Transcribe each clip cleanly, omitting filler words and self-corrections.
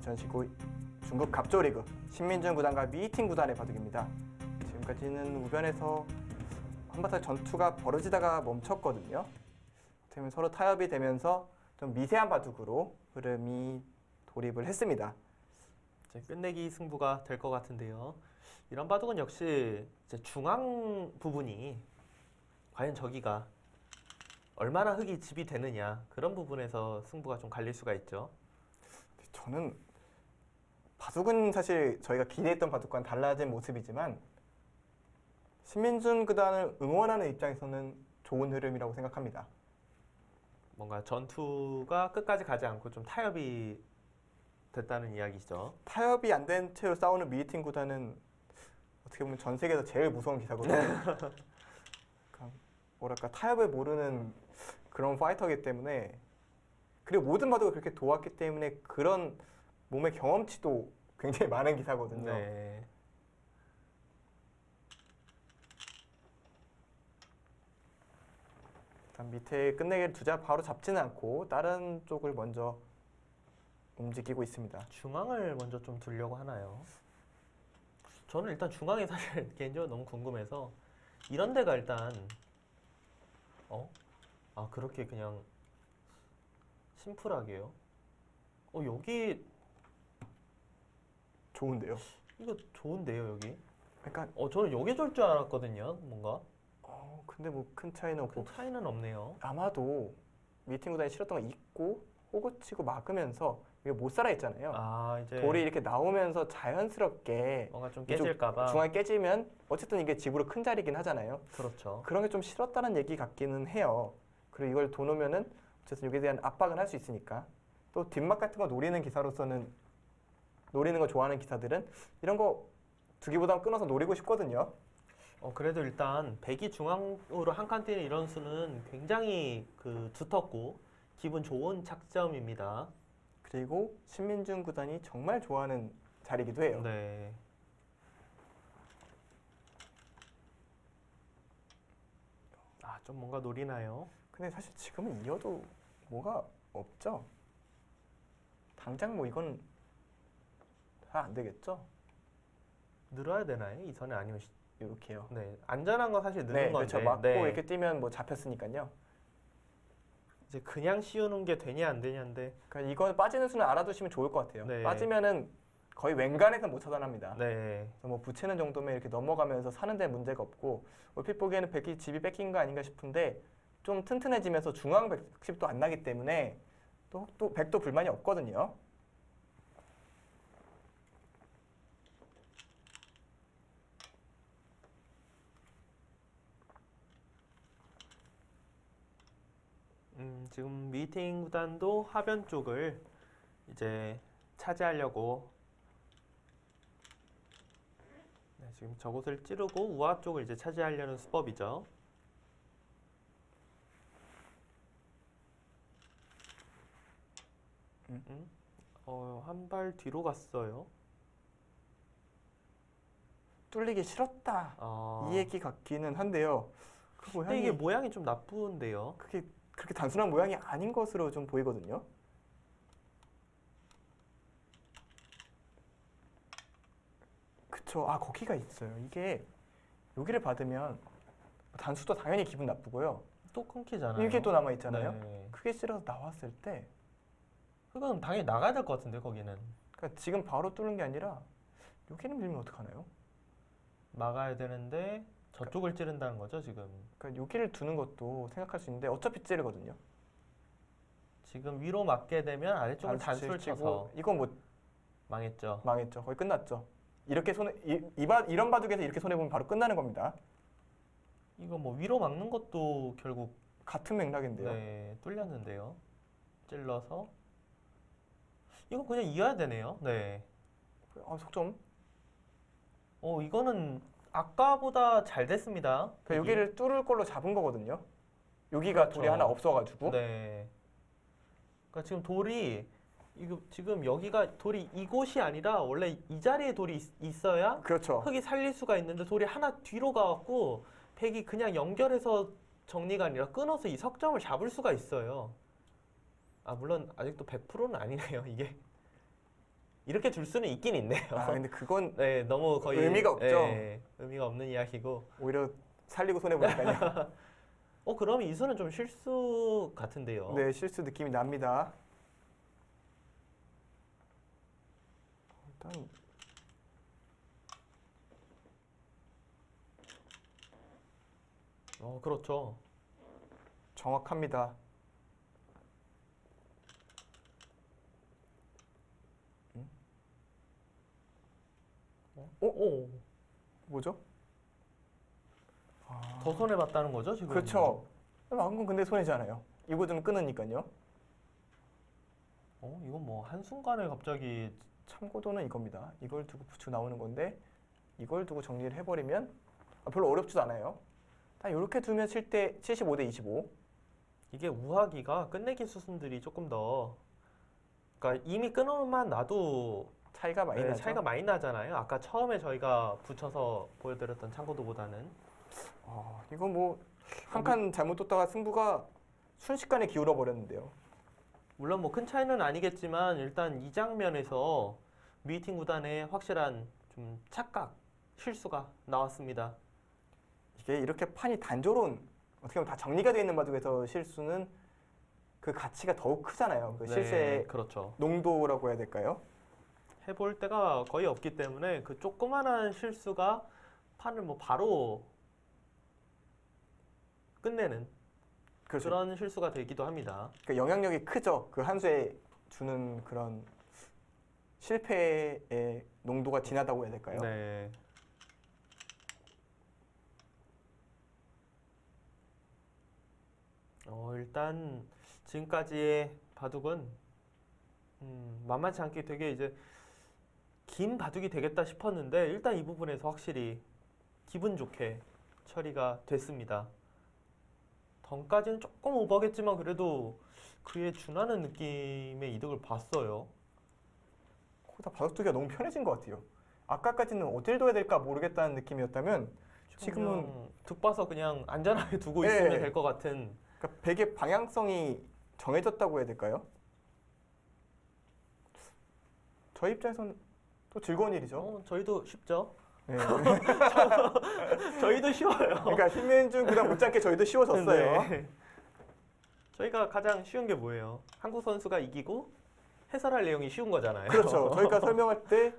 전시구 중국 갑조리그 신민준 구단과 미팅 구단의 바둑입니다. 지금까지는 우변에서 한바탕 전투가 벌어지다가 멈췄거든요. 그러면 서로 타협이 되면서 좀 미세한 바둑으로 흐름이 돌입을 했습니다. 이제 끝내기 승부가 될 것 같은데요. 이런 바둑은 역시 이제 중앙 부분이 과연 저기가 얼마나 흙이 집이 되느냐 그런 부분에서 승부가 좀 갈릴 수가 있죠. 저는 바둑은 사실 저희가 기대했던 바둑과는 달라진 모습이지만 신민준 구단을 응원하는 입장에서는 좋은 흐름이라고 생각합니다. 뭔가 전투가 끝까지 가지 않고 좀 타협이 됐다는 이야기죠. 타협이 안 된 채로 싸우는 미팅 구단은 어떻게 보면 전 세계에서 제일 무서운 기사거든요. 그러니까 뭐랄까 타협을 모르는 그런 파이터이기 때문에, 그리고 모든 바둑을 그렇게 도왔기 때문에 그런 몸의 경험치도 굉장히 많은 기사거든요. 네. 일단 밑에 끝내기를 두자 바로 잡지는 않고 다른 쪽을 먼저 움직이고 있습니다. 중앙을 먼저 좀 두려고 하나요? 저는 일단 중앙이 사실 개인적으로 너무 궁금해서 이런 데가 일단 그렇게 그냥 심플하게요. 여기 좋은데요. 이거 좋은데요, 여기. 약간 저는 여기 줄 줄 알았거든요, 뭔가. 근데 뭐 큰 차이는 큰 없고 차이는 없네요. 아마도 미팅 구단이 싫었던 거 잊고 호구 치고 막으면서 이게 못 살아 있잖아요. 이제 돌이 이렇게 나오면서 자연스럽게 뭔가 좀 이쪽 깨질까봐. 중앙에 깨지면 어쨌든 이게 집으로 큰 자리긴 하잖아요. 그렇죠. 그런 게 좀 싫었다는 얘기 같기는 해요. 그리고 이걸 도놓으면은 어쨌든 여기에 대한 압박은 할 수 있으니까. 또 뒷막 같은 거 노리는 기사로서는, 노리는 거 좋아하는 기사들은 이런 거 두기보다 끊어서 노리고 싶거든요. 그래도 일단 백이 중앙으로 한 칸 뛰는 이런 수는 굉장히 두텁고 기분 좋은 착점입니다. 그리고 신민준 구단이 정말 좋아하는 자리이기도 해요. 네. 좀 뭔가 노리나요? 근데 사실 지금은 이어도 뭐가 없죠. 당장 뭐 이건 잘 안 되겠죠. 늘어야 되나요? 이 선에 아니면 이렇게요. 네, 안전한 건 사실 느는 네, 건데. 그렇죠. 맞고 네. 이렇게 뛰면 뭐 잡혔으니까요. 이제 그냥 씌우는 게 되냐 안 되냐인데. 그러니까 이건 빠지는 수는 알아두시면 좋을 것 같아요. 네. 빠지면은 거의 웬간해서 못 차단합니다. 네. 그래서 뭐 붙이는 정도면 이렇게 넘어가면서 사는 데 문제가 없고, 얼핏 보기에는 백이 집이 뺏긴 거 아닌가 싶은데 좀 튼튼해지면서 중앙 백십도 안 나기 때문에 또 백도 불만이 없거든요. 지금 미팅 구단도 하변 쪽을 이제 차지하려고 지금 저곳을 찌르고 우하 쪽을 이제 차지하려는 수법이죠. 한 발 뒤로 갔어요. 뚫리기 싫었다 이 얘기 같기는 한데요. 그 근데 모양이 이게 모양이 좀 나쁜데요. 그게 그렇게 단순한 모양이 아닌 것으로 좀 보이거든요. 그쵸. 거기가 있어요. 이게 여기를 받으면 단수도 당연히 기분 나쁘고요. 또 끊기잖아요. 이게 또 남아 있잖아요. 네. 크게 찔러서 나왔을 때, 그건 당연히 나가야 될 것 같은데 거기는. 그러니까 지금 바로 뚫는 게 아니라 여기는 밀면 어떡하나요? 막아야 되는데 저쪽을 찌른다는 거죠 지금. 그러니까 여기를 두는 것도 생각할 수 있는데 어차피 찌르거든요. 지금 위로 맞게 되면 아래쪽을 단수 단수를 치고 쳐서 이건 뭐 망했죠. 망했죠. 거의 끝났죠. 이렇게 이런 바둑에서 이렇게 손해 보면 바로 끝나는 겁니다. 이거 뭐 위로 막는 것도 결국 같은 맥락인데요. 네, 뚫렸는데요. 찔러서 이거 그냥 이어야 되네요. 네. 속점. 이거는 아까보다 잘 됐습니다. 그러니까 여기를 뚫을 걸로 잡은 거거든요. 여기가 그렇죠. 돌이 하나 없어가지고. 네. 그러니까 지금 돌이 이거 지금 여기가 돌이 이곳이 아니라 원래 이 자리에 돌이 있어야 그렇죠. 흙이 살릴 수가 있는데 돌이 하나 뒤로 가갖고 백이 그냥 연결해서 정리가 아니라 끊어서 이 석점을 잡을 수가 있어요. 물론 아직도 100%는 아니네요, 이게. 이렇게 줄 수는 있긴 있네요. 아 근데 그건 네, 너무 거의 의미가 없죠. 네, 의미가 없는 이야기고. 오히려 살리고 손해 보니까요. 그럼 이 수는 좀 실수 같은데요. 네, 실수 느낌이 납니다. 일단 그렇죠. 정확합니다. 오, 뭐죠? 아, 더 손해 봤다는 거죠 지금? 그렇죠. 방금 근데 손해잖아요. 이거좀 끊으니까요. 이건 뭐 한순간에 갑자기 참고도는 이겁니다. 이걸 두고 부추 나오는 건데 이걸 두고 정리를 해버리면 별로 어렵지도 않아요. 딱 이렇게 두면 75대 25. 이게 우하기가 끝내기 수순들이 조금 더, 그러니까 이미 끊어만 놔도 차이가 많이 나죠. 차이가 많이 나잖아요. 아까 처음에 저희가 붙여서 보여드렸던 참고도보다는. 이거 뭐 한 칸 잘못 뒀다가 승부가 순식간에 기울어 버렸는데요. 물론 뭐 큰 차이는 아니겠지만 일단 이 장면에서 미팅 구단의 확실한 좀 착각, 실수가 나왔습니다. 이게 이렇게 판이 단조로운 어떻게 보면 다 정리가 되어 있는 바둑에서 실수는 그 가치가 더욱 크잖아요. 그 실수의 그렇죠. 농도라고 해야 될까요? 해볼 때가 거의 없기 때문에 그 조그만한 실수가 판을 뭐 바로 끝내는 그렇죠. 그런 실수가 되기도 합니다. 그 영향력이 크죠. 그 한 수에 주는 그런 실패의 농도가 진하다고 해야 될까요? 네. 일단 지금까지의 바둑은 만만치 않게 되게 이제 긴 바둑이 되겠다 싶었는데 일단 이 부분에서 확실히 기분 좋게 처리가 됐습니다. 던까지는 조금 오버겠지만 그래도 그에 준하는 느낌의 이득을 봤어요. 거기다 바둑두기가 너무 편해진 것 같아요. 아까까지는 어딜 둬야 될까 모르겠다는 느낌이었다면 지금은 그냥 득 봐서 그냥 안전하게 두고 네. 있으면 될 것 같은. 그러니까 백의 방향성이 정해졌다고 해야 될까요? 저희 입장에서는 또 즐거운 일이죠. 저희도 쉽죠. 네. 저희도 쉬워요. 그러니까 신민준 구단 못지않게 저희도 쉬워졌어요. 네. 저희가 가장 쉬운 게 뭐예요? 한국 선수가 이기고 해설할 내용이 쉬운 거잖아요. 그렇죠. 저희가 설명할 때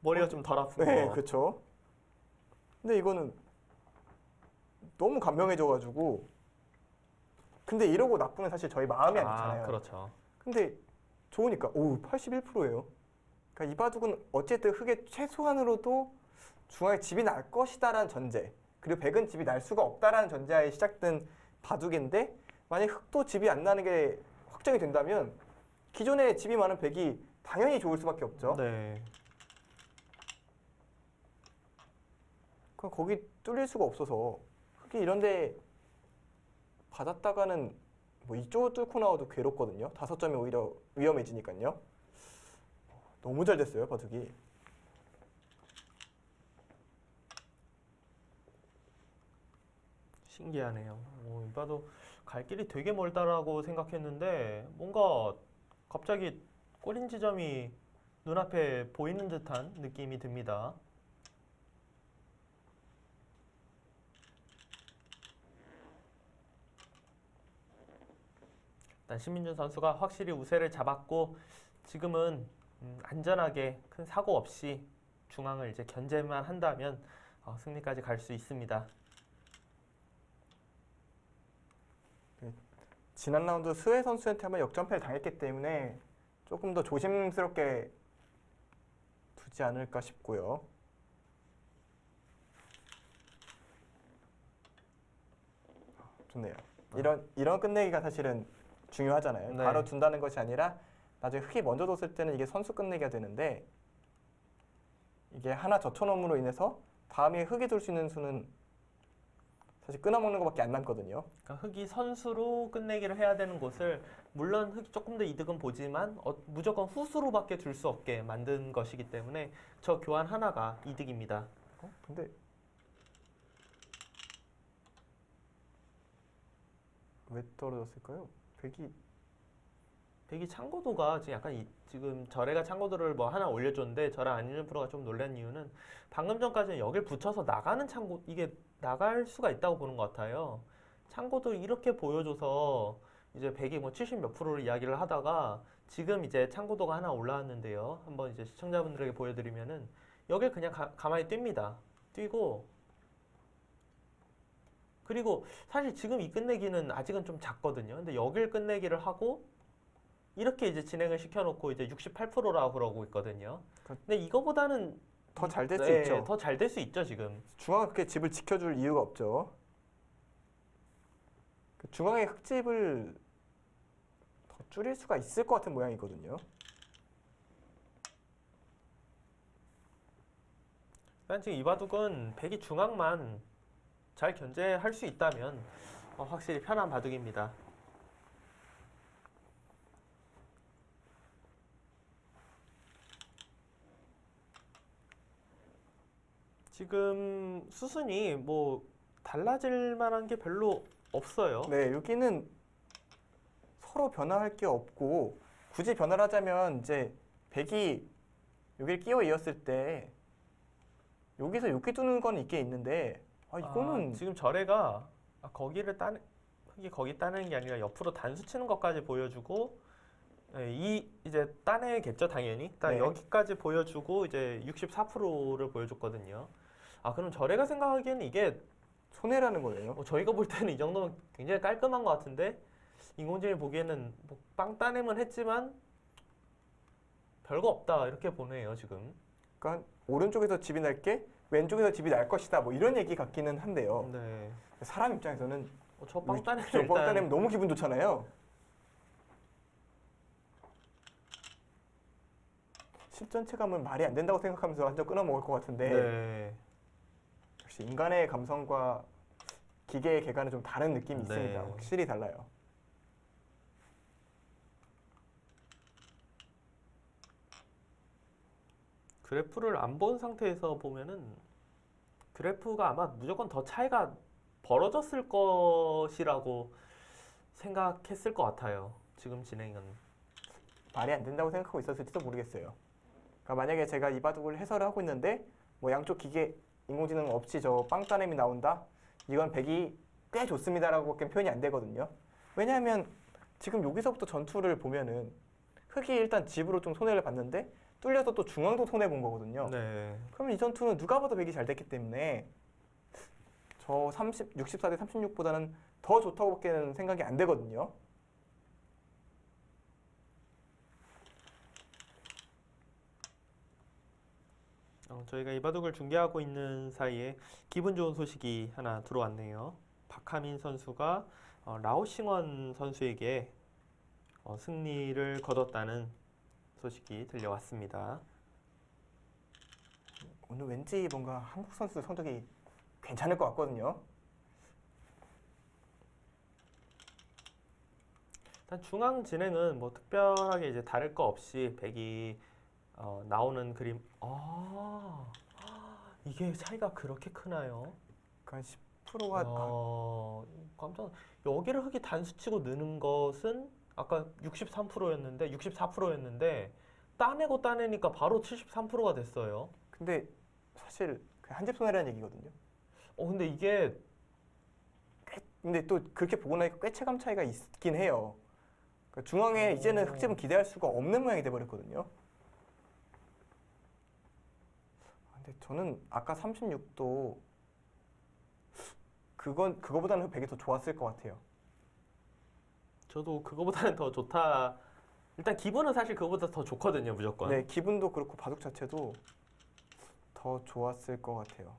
머리가 좀 덜 아픈 네, 거. 그렇죠. 근데 이거는 너무 감명해져가지고 근데 이러고 나쁘면 사실 저희 마음이 안 좋잖아요. 그렇죠. 근데 좋으니까 81%예요. 그러니까 이 바둑은 어쨌든 흑의 최소한으로도 중앙에 집이 날 것이다라는 전제 그리고 백은 집이 날 수가 없다라는 전제하에 시작된 바둑인데 만약 흑도 집이 안 나는 게 확정이 된다면 기존에 집이 많은 백이 당연히 좋을 수밖에 없죠. 네. 그럼 거기 뚫릴 수가 없어서 흑이 이런데 받았다가는 뭐 이쪽을 뚫고 나와도 괴롭거든요. 5점이 오히려 위험해지니까요. 너무 잘 됐어요, 바둑이. 신기하네요. 이 봐도 갈 길이 되게 멀다라고 생각했는데 뭔가 갑자기 꼬린 지점이 눈앞에 보이는 듯한 느낌이 듭니다. 일단 신민준 선수가 확실히 우세를 잡았고 지금은 안전하게 큰 사고 없이 중앙을 이제 견제만 한다면 승리까지 갈 수 있습니다. 지난 라운드 스웨 선수한테 한번 역전패를 당했기 때문에 조금 더 조심스럽게 두지 않을까 싶고요. 좋네요. 이런 끝내기가 사실은 중요하잖아요. 네. 바로 둔다는 것이 아니라 나중에 흑이 먼저 뒀을 때는 이게 선수 끝내기가 되는데 이게 하나 젖혀놓음으로 인해서 다음에 흑이 둘 수 있는 수는 사실 끊어먹는 것밖에 안 남거든요. 그러니까 흑이 선수로 끝내기를 해야 되는 곳을 물론 흑이 조금 더 이득은 보지만 무조건 후수로밖에 줄 수 없게 만든 것이기 때문에 저 교환 하나가 이득입니다. 근데 왜 떨어졌을까요? 백이 창고도가 지금 약간 지금 저래가 창고도를 뭐 하나 올려줬는데 저랑 안윤현 프로가 좀 놀란 이유는 방금 전까지는 여길 붙여서 나가는 창고 이게 나갈 수가 있다고 보는 것 같아요. 창고도 이렇게 보여줘서 이제 백이 뭐 70 몇 프로를 이야기를 하다가 지금 이제 창고도가 하나 올라왔는데요. 한번 이제 시청자분들에게 보여드리면은 여길 그냥 가만히 뜁니다. 뛰고 그리고 사실 지금 이 끝내기는 아직은 좀 작거든요. 근데 여길 끝내기를 하고 이렇게 이제 진행을 시켜놓고 이제 68%라고 그러고 있거든요. 근데 이거보다는 더 잘 될 수 네, 있죠. 더 잘 될 수 있죠 지금. 중앙은 그렇게 집을 지켜줄 이유가 없죠. 그 중앙의 흙집을 더 줄일 수가 있을 것 같은 모양이거든요. 일단 지금 이 바둑은 백이 중앙만 잘 견제할 수 있다면 확실히 편한 바둑입니다. 지금 수순이 뭐 달라질 만한 게 별로 없어요. 네, 여기는 서로 변화할 게 없고 굳이 변화를 하자면 이제 백이 여기를 끼워 이었을 때 여기서 여기 두는 건 있게 있는데 이거는 지금 저래가 거기를 흙이 거기 따내는 게 아니라 옆으로 단수 치는 것까지 보여주고 이 이제 따내겠죠 당연히. 딱 네. 여기까지 보여주고 이제 64%를 보여줬거든요. 그럼 저래가 생각하기에는 이게 손해라는 거예요. 저희가 볼 때는 이 정도면 굉장히 깔끔한 것 같은데 인공지능이 보기에는 뭐 빵 따내면 했지만 별거 없다 이렇게 보네요 지금. 그러니까 오른쪽에서 집이 날게 왼쪽에서 집이 날 것이다 뭐 이런 얘기 같기는 한데요. 네. 사람 입장에서는 저 빵 따내면 저빵 일단 따내면 너무 기분 좋잖아요. 실전 체감은 말이 안 된다고 생각하면서 완전 끊어 먹을 것 같은데 네. 역시 인간의 감성과 기계의 개가는 좀 다른 느낌이 네. 있습니다. 확실히 달라요. 그래프를 안 본 상태에서 보면은 그래프가 아마 무조건 더 차이가 벌어졌을 것이라고 생각했을 것 같아요. 지금 진행은. 말이 안 된다고 생각하고 있었을지도 모르겠어요. 그러니까 만약에 제가 이 바둑을 해설을 하고 있는데 뭐 양쪽 기계 인공지능 없이 저 빵 따냄이 나온다? 이건 백이 꽤 좋습니다라고밖에 표현이 안 되거든요. 왜냐하면 지금 여기서부터 전투를 보면은 흑이 일단 집으로 좀 손해를 봤는데 뚫려서 또 중앙도 손해 본 거거든요. 네. 그러면 이 전투는 누가 봐도 백이 잘 됐기 때문에 저 64대 36보다는 더 좋다고밖에는 생각이 안 되거든요. 저희가 이 바둑을 중계하고 있는 사이에 기분 좋은 소식이 하나 들어왔네요. 박하민 선수가 라오싱원 선수에게 승리를 거뒀다는 소식이 들려왔습니다. 오늘 왠지 뭔가 한국 선수 성적이 괜찮을 것 같거든요. 일단 중앙 진행은 뭐 특별하게 이제 다를 거 없이 백이 나오는 그림. 이게 차이가 그렇게 크나요? 그러니까 10%가 깜짝. 여기를 흙이 단수치고 느는 것은 아까 63%였는데 64%였는데 따내고 따내니까 바로 73%가 됐어요. 근데 사실 한 집 손해라는 얘기거든요. 근데 이게 근데 또 그렇게 보고 나니까 꽤 체감 차이가 있긴 해요. 그러니까 중앙에 이제는 흑집은 기대할 수가 없는 모양이 돼버렸거든요. 근데 저는 아까 36도 그거보다는 백이 더 좋았을 것 같아요. 저도 그거보다는 더 좋다. 일단 기분은 사실 그거보다 더 좋거든요, 무조건. 네, 기분도 그렇고 바둑 자체도 더 좋았을 것 같아요.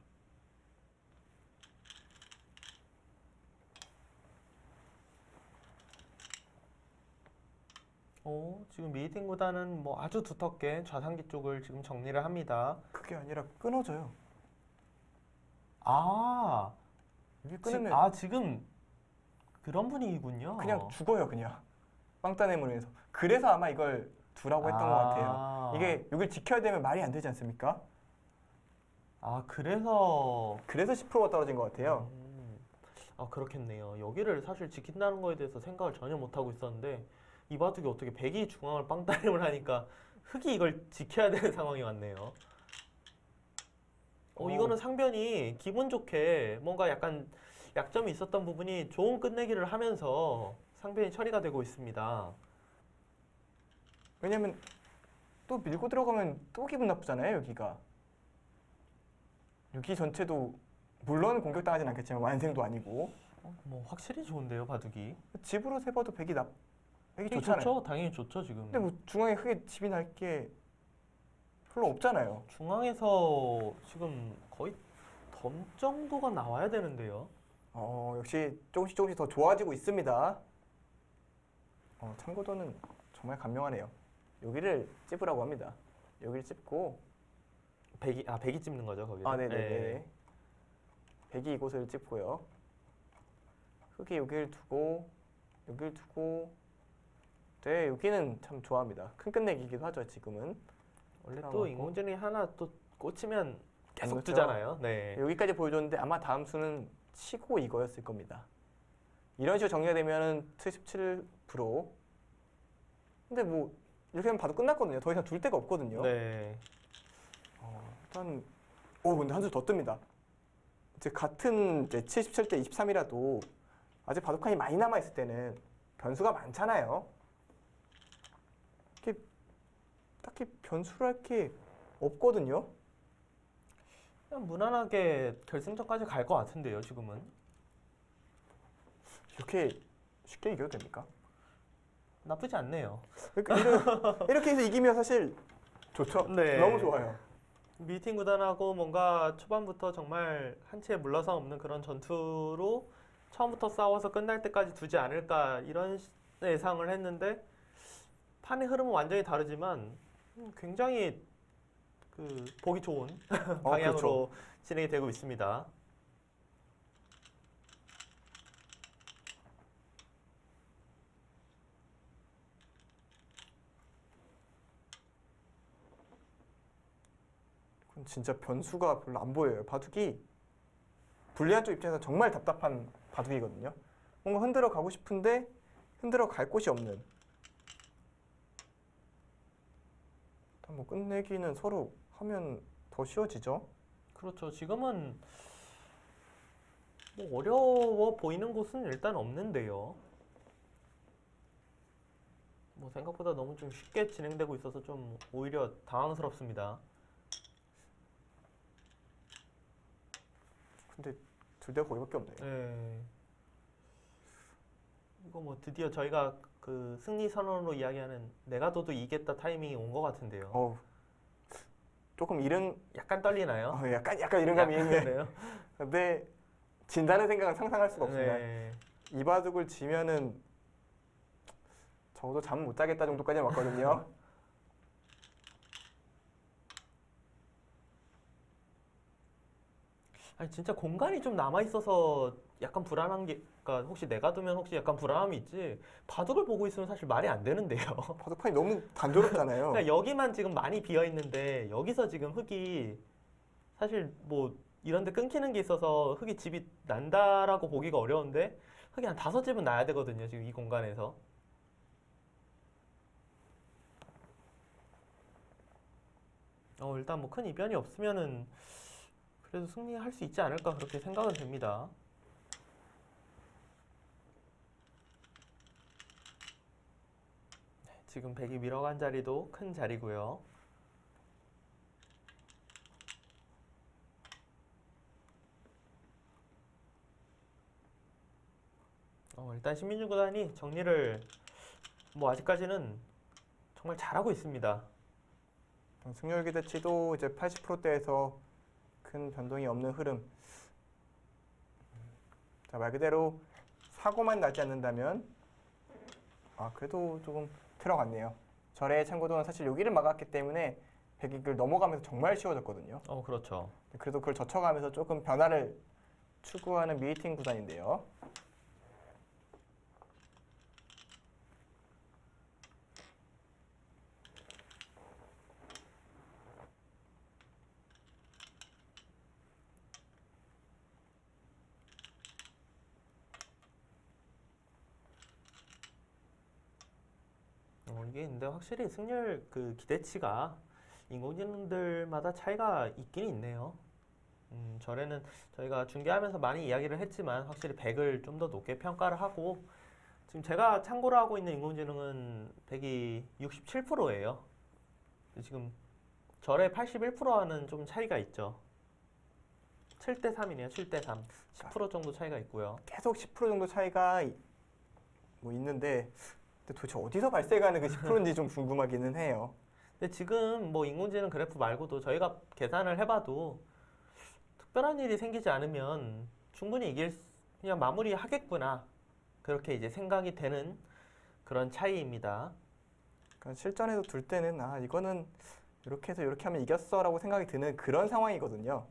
지금 미팅 구단은 뭐 아주 두텁게 좌상기 쪽을 지금 정리를 합니다. 그게 아니라 끊어져요. 여기 끊으면 지금 그런 분위기군요. 그냥 죽어요, 그냥. 빵따내으로 해서. 그래서 아마 이걸 두라고 했던 것 같아요. 이게 여길 지켜야 되면 말이 안 되지 않습니까? 그래서 10%가 떨어진 것 같아요. 그렇겠네요. 여기를 사실 지킨다는 거에 대해서 생각을 전혀 못 하고 있었는데 이 바둑이 어떻게 백이 중앙을 빵따림을 하니까 흑이 이걸 지켜야 되는 상황이 왔네요. 이거는 상변이 기분 좋게 뭔가 약간 약점이 있었던 부분이 좋은 끝내기를 하면서 상변이 처리가 되고 있습니다. 왜냐면 또 밀고 들어가면 또 기분 나쁘잖아요, 여기가. 여기 전체도 물론 공격당하진 않겠지만 완생도 아니고 뭐 확실히 좋은데요, 바둑이. 집으로 세봐도 백이 백이 좋잖아요. 좋죠, 당연히 좋죠 지금. 근데 뭐 중앙에 크게 집이 날 게 별로 없잖아요. 중앙에서 지금 거의 덤 정도가 나와야 되는데요. 역시 조금씩 더 좋아지고 있습니다. 참고도는 정말 간명하네요. 여기를 찝으라고 합니다. 여기를 찝고 백이 찝는 거죠, 거기를. 네네네. 백이 이곳을 찝고요. 흑이 여기를 두고 네, 여기는 참 좋아합니다. 큰 끝내기이기도 하죠, 지금은. 원래 또 들어가고. 인공지능이 하나 또 꽂히면 계속 그렇죠. 뜨잖아요. 네. 여기까지 보여줬는데 아마 다음 수는 치고 이거였을 겁니다. 이런 식으로 정리가 되면은 77%. 근데 뭐 이렇게 하면 봐도 끝났거든요. 더 이상 둘 데가 없거든요. 네. 일단 근데 한 수 더 뜹니다. 이제 같은 이제 77대 23이라도 아직 바둑칸이 많이 남아 있을 때는 변수가 많잖아요. 이게 딱히 변수를 할 게 없거든요. 그냥 무난하게 결승전까지 갈 것 같은데요, 지금은. 이렇게 쉽게 이겨도 됩니까? 나쁘지 않네요. 그러니까 이렇게 해서 이기면 사실 좋죠. 네. 너무 좋아요. 미팅 구단하고 뭔가 초반부터 정말 한 치에 물러서 없는 그런 전투로 처음부터 싸워서 끝날 때까지 두지 않을까 이런 예상을 했는데 판의 흐름은 완전히 다르지만 굉장히 그 보기 좋은 방향으로 그렇죠. 진행이 되고 있습니다. 그건 진짜 변수가 별로 안 보여요. 바둑이 불리한 쪽 입장에서 정말 답답한 바둑이거든요. 뭔가 흔들어 가고 싶은데 흔들어 갈 곳이 없는. 일단 뭐 끝내기는 서로 하면 더 쉬워지죠. 그렇죠. 지금은 뭐 어려워 보이는 곳은 일단 없는데요. 뭐 생각보다 너무 좀 쉽게 진행되고 있어서 좀 오히려 당황스럽습니다. 근데 둘 다 거기밖에 없네요. 네. 이거 뭐 드디어 저희가 그 승리 선언으로 이야기하는 내가 둬도 이겼다 타이밍이 온 것 같은데요. 조금 이른 약간 떨리나요? 약간 이른 감이 있네. 그래요? 근데 진다는 생각은 상상할 수가 없습니다. 네. 이 바둑을 지면은 적어도 잠 못 자겠다 정도까지 왔거든요. 아니 진짜 공간이 좀 남아 있어서 약간 불안한 게, 그러니까 혹시 내가 두면 혹시 약간 불안함이 있지. 바둑을 보고 있으면 사실 말이 안 되는데요. 바둑판이 너무 단조롭잖아요. 그러니까 여기만 지금 많이 비어 있는데 여기서 지금 흙이 사실 뭐 이런 데 끊기는 게 있어서 흙이 집이 난다라고 보기가 어려운데 흙이 한 5집은 나야 되거든요. 지금 이 공간에서. 일단 뭐 큰 이변이 없으면은 그래도 승리할 수 있지 않을까 그렇게 생각은 됩니다. 지금 백이 밀어간 자리도 큰 자리고요. 일단 신민중 구단이 정리를 뭐 아직까지는 정말 잘하고 있습니다. 승률 기대치도 이제 80%대에서 큰 변동이 없는 흐름. 자, 말 그대로 사고만 나지 않는다면 그래도 조금 들어갔네요. 절의 참고도는 사실 여기를 막았기 때문에 백익을 넘어가면서 정말 쉬워졌거든요. 그렇죠. 그래도 그걸 젖혀가면서 조금 변화를 추구하는 미팅 구단인데요. 이게 근데 확실히 승률 그 기대치가 인공지능들마다 차이가 있긴 있네요. 전에는 저희가 중계하면서 많이 이야기를 했지만 확실히 100을 좀 더 높게 평가를 하고 지금 제가 참고로 하고 있는 인공지능은 100이 67%예요. 지금 절의 81%와는 좀 차이가 있죠. 7대 3이네요. 7대 3. 10% 정도 차이가 있고요. 계속 10% 정도 차이가 뭐 있는데 근데 도대체 어디서 발생하는 그 10%인지 좀 궁금하기는 해요. 근데 지금 뭐 인공지능 그래프 말고도 저희가 계산을 해봐도 특별한 일이 생기지 않으면 충분히 그냥 마무리하겠구나. 그렇게 이제 생각이 되는 그런 차이입니다. 그러니까 실전에서 둘 때는 아 이거는 이렇게 해서 이렇게 하면 이겼어라고 생각이 드는 그런 상황이거든요.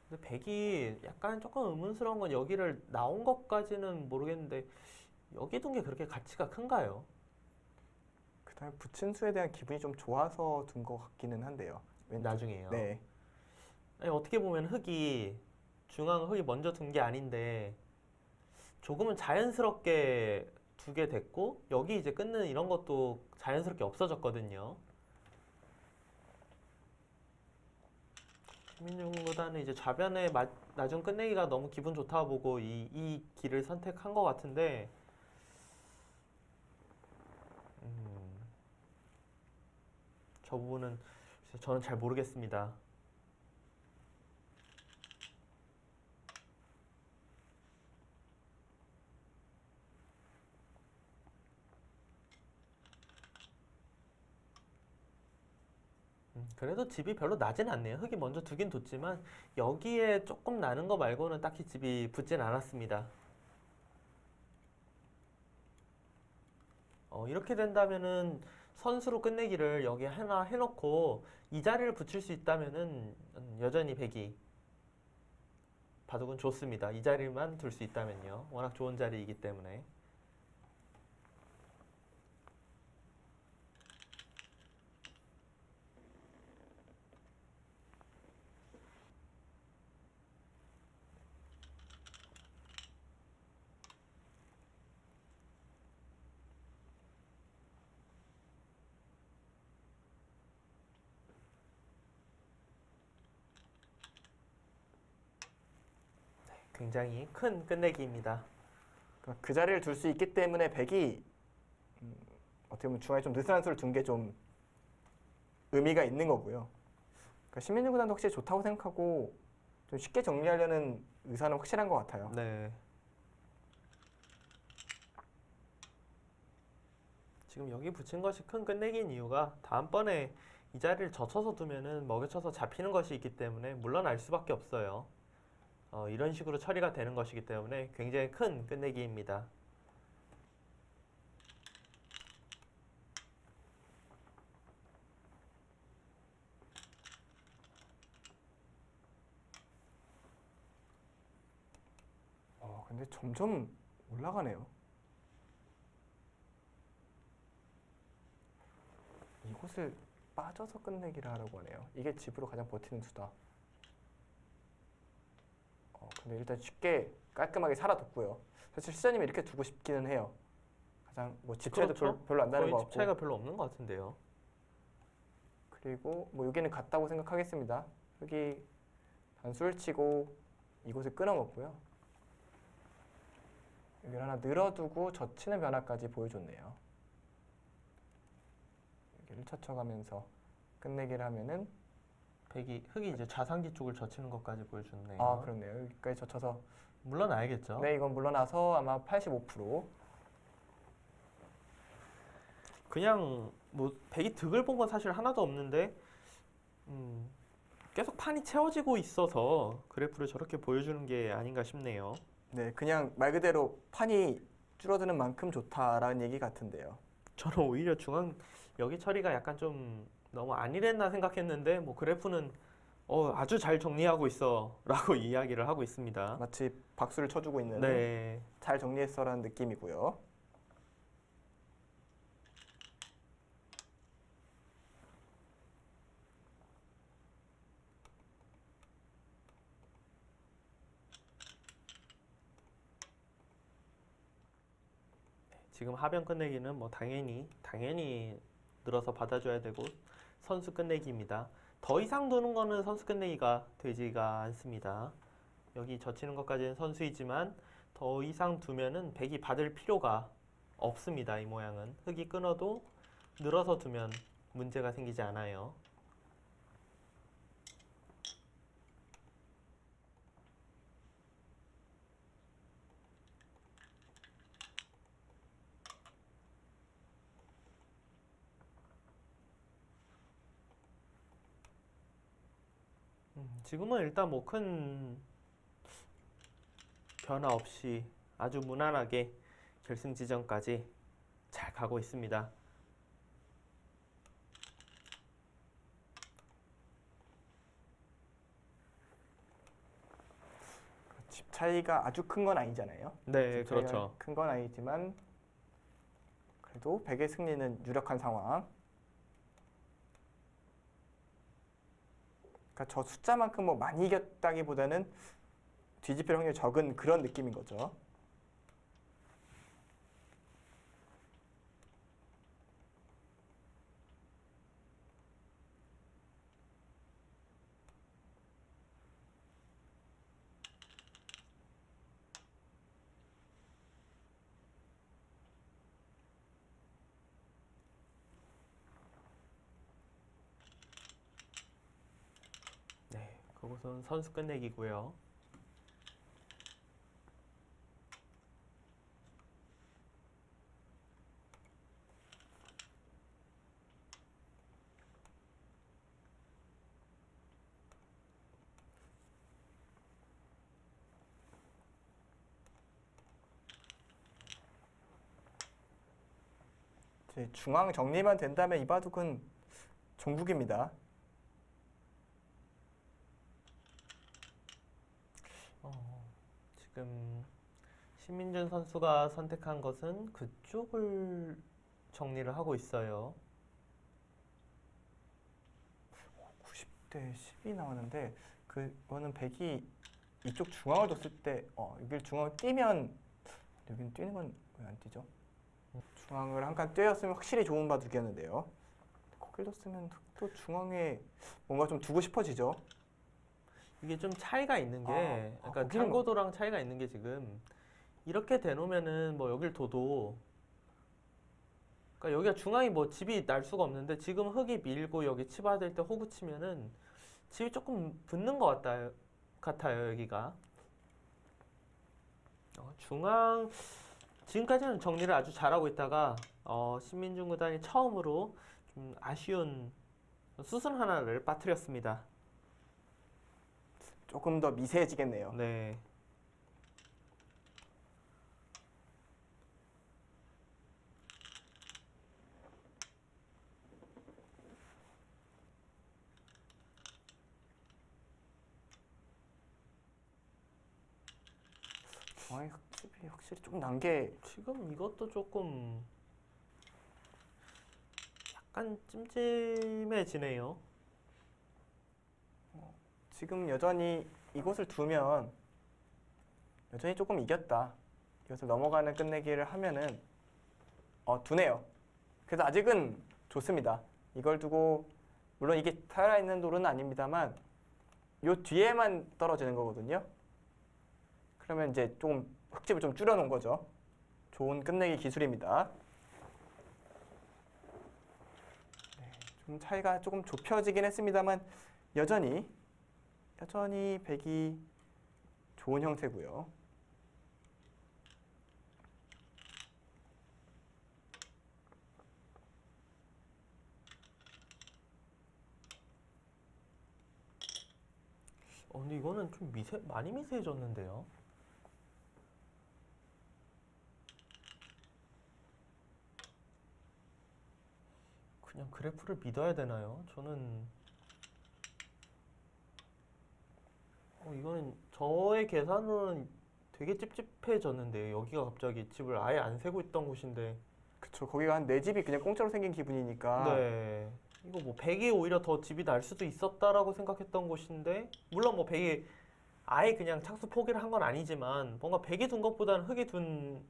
근데 100이 약간 조금 의문스러운 건 여기를 나온 것까지는 모르겠는데 여기 둔 게 그렇게 가치가 큰가요? 그다음에 붙인 수에 대한 기분이 좀 좋아서 둔 것 같기는 한데요. 나중에요. 네. 아니, 어떻게 보면 중앙 흙이 먼저 둔 게 아닌데 조금은 자연스럽게 두게 됐고 여기 이제 끊는 이런 것도 자연스럽게 없어졌거든요. 김민중보다는 이제 좌변에 나중 끝내기가 너무 기분 좋다 보고 이 길을 선택한 것 같은데 저 부분은 저는 잘 모르겠습니다. 그래도 집이 별로 나진 않네요. 흙이 먼저 두긴 뒀지만 여기에 조금 나는 거 말고는 딱히 집이 붙진 않았습니다. 이렇게 된다면은 선수로 끝내기를 여기 하나 해놓고 이 자리를 붙일 수 있다면은 여전히 백이 바둑은 좋습니다. 이 자리만 둘 수 있다면요. 워낙 좋은 자리이기 때문에. 굉장히 큰 끝내기입니다. 그러니까 그 자리를 둘 수 있기 때문에 백이 어떻게 보면 중앙에 좀 느슨한 수를 둔 게 좀 의미가 있는 거고요. 그러니까 신민중 구단도 확실히 좋다고 생각하고 좀 쉽게 정리하려는 의사는 확실한 것 같아요. 네. 지금 여기 붙인 것이 큰 끝내기인 이유가 다음번에 이 자리를 젖혀서 두면은 먹여쳐서 잡히는 것이 있기 때문에 물러날 수밖에 없어요. 이런 식으로 처리가 되는 것이기 때문에 굉장히 큰 끝내기입니다. 근데 점점 올라가네요. 이곳을 빠져서 끝내기를 하라고 하네요. 이게 집으로 가장 버티는 수다. 근데 일단 쉽게 깔끔하게 살아뒀고요. 사실 시장님이 이렇게 두고 싶기는 해요. 가장 뭐 집차이도 그렇죠. 별로 안 나는 거의 것 집 같고. 차이가 별로 없는 것 같은데요. 그리고 뭐 여기는 같다고 생각하겠습니다. 여기 단수를 치고 이곳을 끊어먹고요. 여기를 하나 늘어두고 젖히는 변화까지 보여줬네요. 여기를 젖혀가면서 끝내기를 하면은 흙이 이제 좌상기 쪽을 젖히는 것까지 보여줬네요. 아 그렇네요. 여기까지 젖혀서 물러나야겠죠. 네 이건 물러나서 아마 85%. 그냥 뭐 백이 득을 본 건 사실 하나도 없는데 계속 판이 채워지고 있어서 그래프를 저렇게 보여주는 게 아닌가 싶네요. 네 그냥 말 그대로 판이 줄어드는 만큼 좋다라는 얘기 같은데요. 저는 오히려 중앙 여기 처리가 약간 좀 너무 안일했나 생각했는데 뭐 그래프는 아주 잘 정리하고 있어라고 이야기를 하고 있습니다. 마치 박수를 쳐주고 있는 네. 잘 정리했어라는 느낌이고요. 지금 하변 끝내기는 뭐 당연히 늘어서 받아줘야 되고 선수 끝내기입니다. 더 이상 두는 거는 선수 끝내기가 되지가 않습니다. 여기 젖히는 것까지는 선수이지만 더 이상 두면은 백이 받을 필요가 없습니다. 이 모양은 흙이 끊어도 늘어서 두면 문제가 생기지 않아요. 지금은 일단 뭐 큰 변화 없이 아주 무난하게 결승 지점까지 잘 가고 있습니다. 집 차이가 아주 큰 건 아니잖아요. 네, 그렇죠. 큰 건 아니지만 그래도 백의 승리는 유력한 상황. 그러니까 저 숫자만큼 뭐 많이 이겼다기보다는 뒤집힐 확률이 적은 그런 느낌인 거죠. 네, 그것은 선수 끝내기고요. 이제 중앙 정리만 된다면 이 바둑은 종국입니다. 지금 신민준 선수가 선택한 것은 그쪽을 정리를 하고 있어요. 90대 10이 나왔는데 그거는 백이 이쪽 중앙을 뒀을 때 여기를 중앙을 뛰면 여기는 뛰는 건 왜 안 뛰죠? 중앙을 한 칸 떼었으면 확실히 좋은 바둑이었는데요. 거길 뒀으면 또 중앙에 뭔가 좀 두고 싶어지죠. 이게 좀 차이가 있는 게, 그러니까 거기는 탕고도랑 차이가 있는 게 지금 이렇게 대놓으면은 뭐 여길 둬도, 그러니까 여기가 중앙이 뭐 집이 날 수가 없는데 지금 흙이 밀고 여기 치받을 때 호구 치면은 집이 조금 붙는 것 같아요 여기가. 중앙 지금까지는 정리를 아주 잘하고 있다가 신민준 구단이 처음으로 좀 아쉬운 수순 하나를 빠뜨렸습니다. 조금 더 미세해지겠네요. 네. 중앙의 흙집이 확실히 좀 난 게 지금 이것도 조금 약간 찜찜해지네요. 지금 여전히 이곳을 두면 여전히 조금 이겼다. 이것을 넘어가는 끝내기를 하면은 두네요. 그래서 아직은 좋습니다. 이걸 두고 물론 이게 살아있는 돌은 아닙니다만 요 뒤에만 떨어지는 거거든요. 그러면 이제 좀 흙집을 좀 줄여놓은 거죠. 좋은 끝내기 기술입니다. 네, 좀 차이가 조금 좁혀지긴 했습니다만 여전히 백이 좋은 형태고요. 근데 이거는 좀 많이 미세해졌는데요. 그냥 그래프를 믿어야 되나요? 저는 이거는 저의 계산으로는 되게 찝찝해졌는데 여기가 갑자기 집을 아예 안 세고 있던 곳인데 그쵸. 거기가 한 내 집이 그냥 공짜로 생긴 기분이니까. 네 이거 뭐 100이 오히려 더 집이 날 수도 있었다라고 생각했던 곳인데 물론 뭐 100이 아예 그냥 착수 포기를 한 건 아니지만 뭔가 100이 둔 것보다는 흙이 둔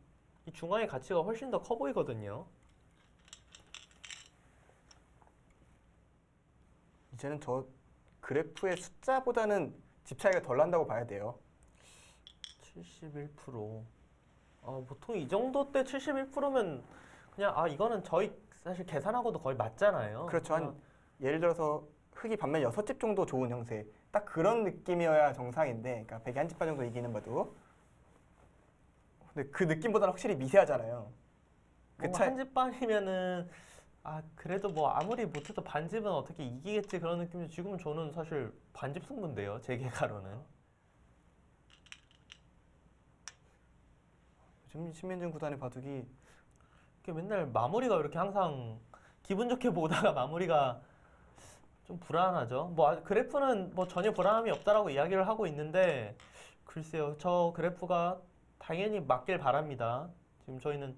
이 중앙의 가치가 훨씬 더 커 보이거든요. 이제는 저 그래프의 숫자보다는 집 차이가 덜 난다고 봐야 돼요. 71%. 보통 이 정도 때 71%면 그냥 이거는 저희 사실 계산하고도 거의 맞잖아요. 그렇죠. 한 예를 들어서 흙이 반면 6집 정도 좋은 형세. 딱 그런 느낌이어야 정상인데, 그러니까 100이 한 집 반 정도 이기는 바도. 근데 그 느낌보다는 확실히 미세하잖아요. 그 뭔가 차이, 한 집반이면은 그래도 뭐 아무리 못해도 반집은 어떻게 이기겠지 그런 느낌인데 지금은 저는 사실 반집 승부인데요. 제 계가로는. 요즘 신민준 구단의 바둑이 이렇게 맨날 마무리가 이렇게 항상 기분 좋게 보다가 마무리가 좀 불안하죠. 뭐 그래프는 뭐 전혀 불안함이 없다라고 이야기를 하고 있는데 글쎄요. 저 그래프가 당연히 맞길 바랍니다. 지금 저희는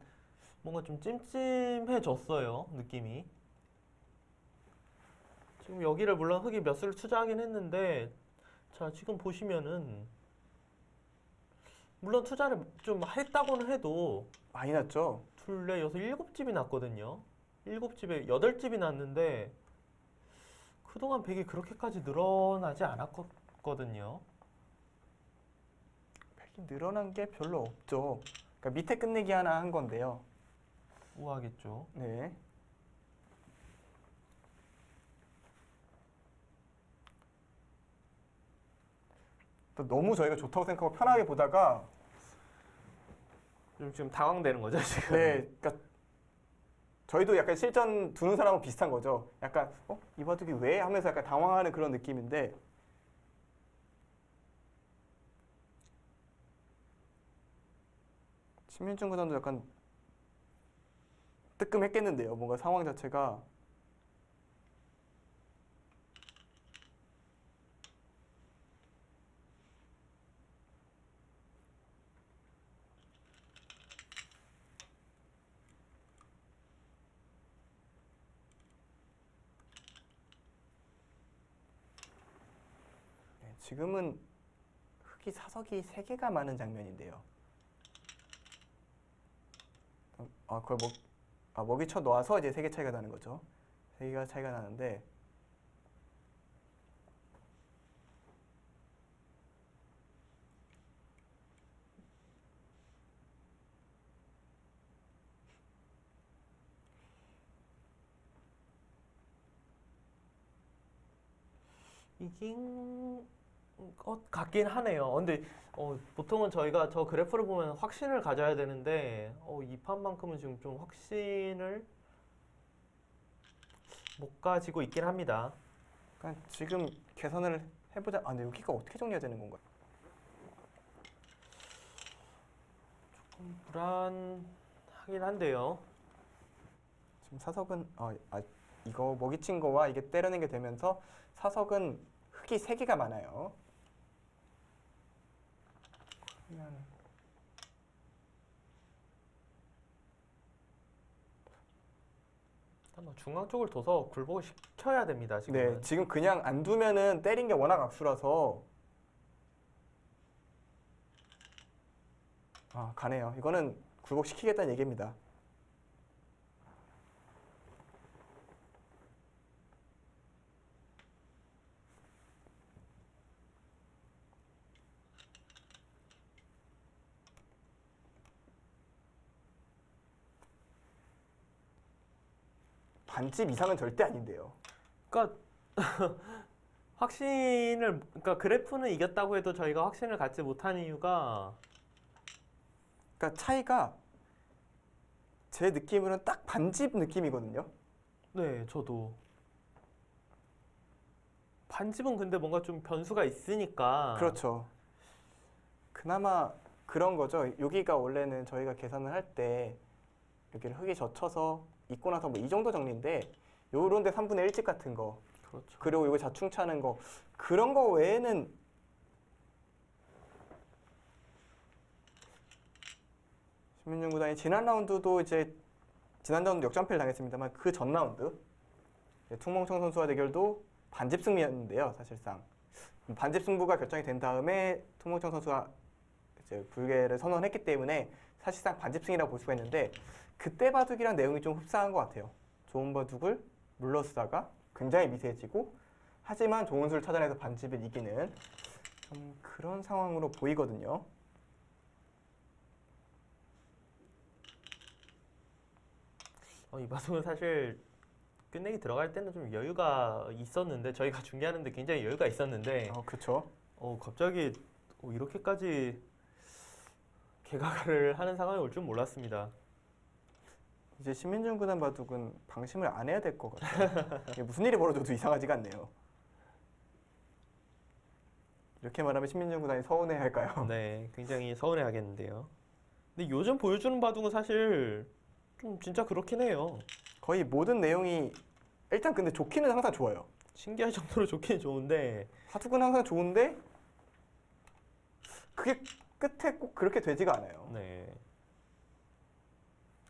뭔가 좀 찜찜해졌어요. 느낌이. 지금 여기를 물론 흙이 몇 수를 투자하긴 했는데 자 지금 보시면은 물론 투자를 좀 했다고는 해도 많이 났죠. 둘, 넷, 여섯, 일곱 집이 났거든요. 일곱 집에 여덟 집이 났는데 그동안 100이 그렇게까지 늘어나지 않았거든요. 100이 늘어난 게 별로 없죠. 그러니까 밑에 끝내기 하나 한 건데요. 우아하겠죠. 네. 또 너무 저희가 좋다고 생각하고 편하게 보다가 좀 지금 당황되는 거죠, 지금. 네, 그러니까 저희도 약간 실전 두는 사람하고 비슷한 거죠. 약간 이 바둑이 왜 하면서 약간 당황하는 그런 느낌인데 신민준 구단도 약간 뜨끔했겠는데요. 뭔가 상황 자체가 네, 지금은 흙이 사석이 3개가 많은 장면인데요. 그걸 먹이 쳐 놓아서 이제 3개 차이가 나는 거죠. 3개가 차이가 나는데 이긴 것 같긴 하네요. 근데 보통은 저희가 저 그래프를 보면 확신을 가져야 되는데 이 판만큼은 지금 좀 확신을 못 가지고 있긴 합니다. 그러니까 지금 계산을 해보자. 근데 여기가 어떻게 정리해야 되는 건가요? 불안하긴 한데요. 지금 사석은 이거 먹이친 거와 이게 때려낸 게 되면서 사석은 흙이 3개가 많아요. 그러면 일단 뭐 중앙 쪽을 둬서 굴복을 시켜야 됩니다. 지금은. 네, 지금 그냥 안 두면은 때린 게 워낙 악수라서 가네요. 이거는 굴복시키겠다는 얘기입니다. 반집 이상은 절대 아닌데요. 그러니까 그러니까 그래프는 이겼다고 해도 저희가 확신을 갖지 못한 이유가 그러니까 차이가 제 느낌으로는 딱 반집 느낌이거든요. 네, 저도 반집은 근데 뭔가 좀 변수가 있으니까 그렇죠. 그나마 그런 거죠. 여기가 원래는 저희가 계산을 할 때 여기를 흙이 젖혀서 있고 나서 뭐 이 정도 정리인데 요런데 3분의 1집 같은 거 그렇죠. 그리고 이거 자충 차는 거 그런 거 외에는 신민준 구단이 지난 라운드도 이제 지난 라운드 역전패를 당했습니다만 그 전 라운드 퉁멍청 선수와 대결도 반집 승리였는데요. 사실상 반집 승부가 결정이 된 다음에 퉁멍청 선수가 이제 불개를 선언했기 때문에 사실상 반집 승이라고 볼 수가 있는데 그때 바둑이랑 내용이 좀 흡사한 것 같아요. 좋은 바둑을 물러쓰다가 굉장히 미세해지고 하지만 좋은 수를 찾아내서 반집을 이기는 그런 상황으로 보이거든요. 이 바둑은 사실 끝내기 들어갈 때는 좀 여유가 있었는데 저희가 중계하는데 굉장히 여유가 있었는데 그렇죠. 갑자기 이렇게까지 개각을 하는 상황이 올 줄 몰랐습니다. 이제 신민준 구단 바둑은 방심을 안 해야 될 것 같아요. 이게 무슨 일이 벌어져도 이상하지가 않네요. 이렇게 말하면 신민준 구단이 서운해 할까요? 네, 굉장히 서운해하겠는데요. 근데 요즘 보여주는 바둑은 사실 좀 진짜 그렇긴 해요. 거의 모든 내용이 일단 근데 좋기는 항상 좋아요. 신기할 정도로 좋긴 좋은데 바둑은 항상 좋은데 그게 끝에 꼭 그렇게 되지가 않아요. 네.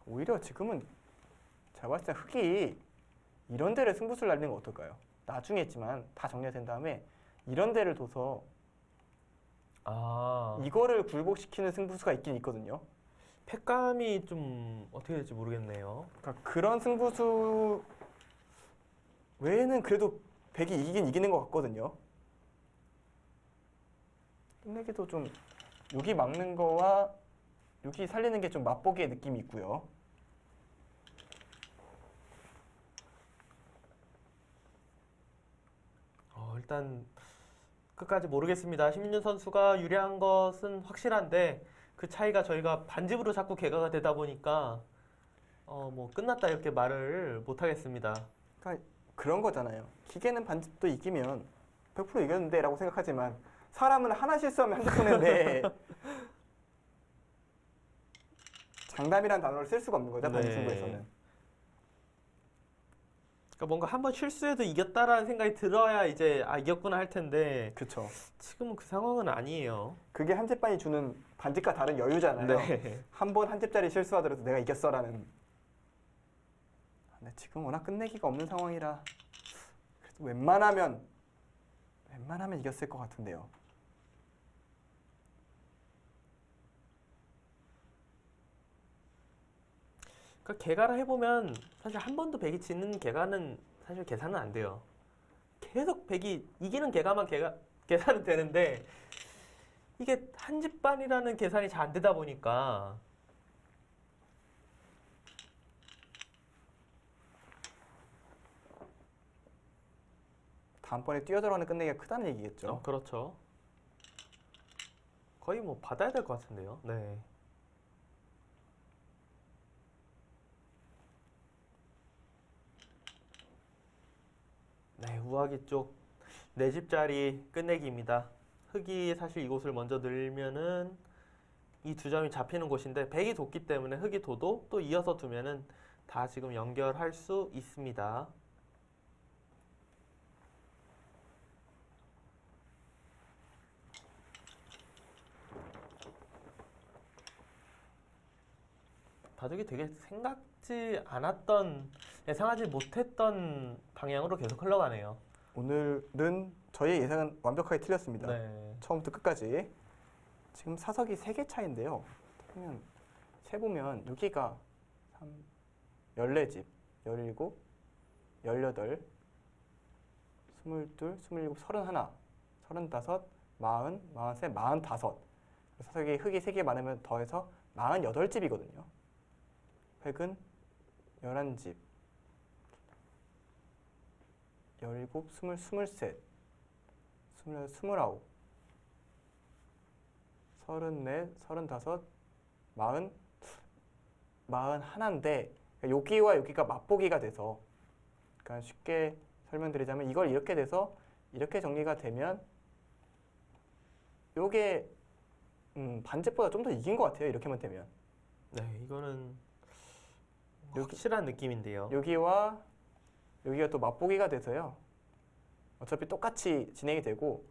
오히려 지금은 제가 봤을 때 흑이 이런 데를 승부수를 날리는 건 어떨까요? 나중에 했지만 다 정리가 된 다음에 이런 데를 둬서 이거를 굴복시키는 승부수가 있긴 있거든요. 팩감이 좀 어떻게 될지 모르겠네요. 그러니까 그런 승부수 외에는 그래도 백이 이기긴 이기는 것 같거든요. 끝내기도 좀 여기 막는 거와 여기 살리는 게 좀 맛보기의 느낌이 있고요. 일단 끝까지 모르겠습니다. 신민준 선수가 유리한 것은 확실한데 그 차이가 저희가 반집으로 자꾸 개가가 되다 보니까 뭐 끝났다 이렇게 말을 못 하겠습니다. 그러니까 그런 거잖아요. 기계는 반집도 이기면 100% 이겼는데 라고 생각하지만 사람은 하나 실수하면 한대 손해인데 장담이란 단어를 쓸 수가 없는 거죠. 반집 네. 승부에서는. 그러니까 뭔가 한번 실수해도 이겼다라는 생각이 들어야 이제 이겼구나 할 텐데 그렇죠. 지금은 그 상황은 아니에요. 그게 한 집반이 주는 반집과 다른 여유잖아요. 네. 한 번 한 집짜리 실수하더라도 내가 이겼어라는. 근데 지금 워낙 끝내기가 없는 상황이라 그래도 웬만하면 이겼을 것 같은데요. 그러니까 개가를 해보면 사실 한 번도 백이 지는 개가는 사실 계산은 안 돼요. 계속 백이 이기는 개가만 계산은 되는데 이게 한 집반이라는 계산이 잘 안 되다 보니까 다음번에 뛰어들어가는 끝내기가 크다는 얘기겠죠. 그렇죠. 거의 뭐 받아야 될 것 같은데요. 네. 네, 우아기 쪽 4집짜리 끝내기입니다. 흑이 사실 이곳을 먼저 늘면은 이 두 점이 잡히는 곳인데 백이 돋기 때문에 흑이 둬도 또 이어서 두면은 다 지금 연결할 수 있습니다. 바둑이 되게 생각지 않았던, 예상하지 못했던 방향으로 계속 흘러가네요. 오늘은 저희의 예상은 완벽하게 틀렸습니다. 네. 처음부터 끝까지. 지금 사석이 3개 차인데요. 그러면 세보면 여기가 14집, 17, 18, 22, 27, 31, 35, 40, 43, 45. 사석이 흙이 3개 많으면 더해서 48집이거든요. 획은 11집, 17, 20, 23, 28, 29, 34, 35, 41인데 여기와 여기가 맛보기가 돼서 그러니까 쉽게 설명드리자면 이걸 이렇게 돼서 이렇게 정리가 되면 요게 반집보다 좀 더 이긴 것 같아요. 이렇게만 되면 네, 이거는 확실한 느낌인데요. 여기와 여기가 또 맛보기가 돼서요. 어차피 똑같이 진행이 되고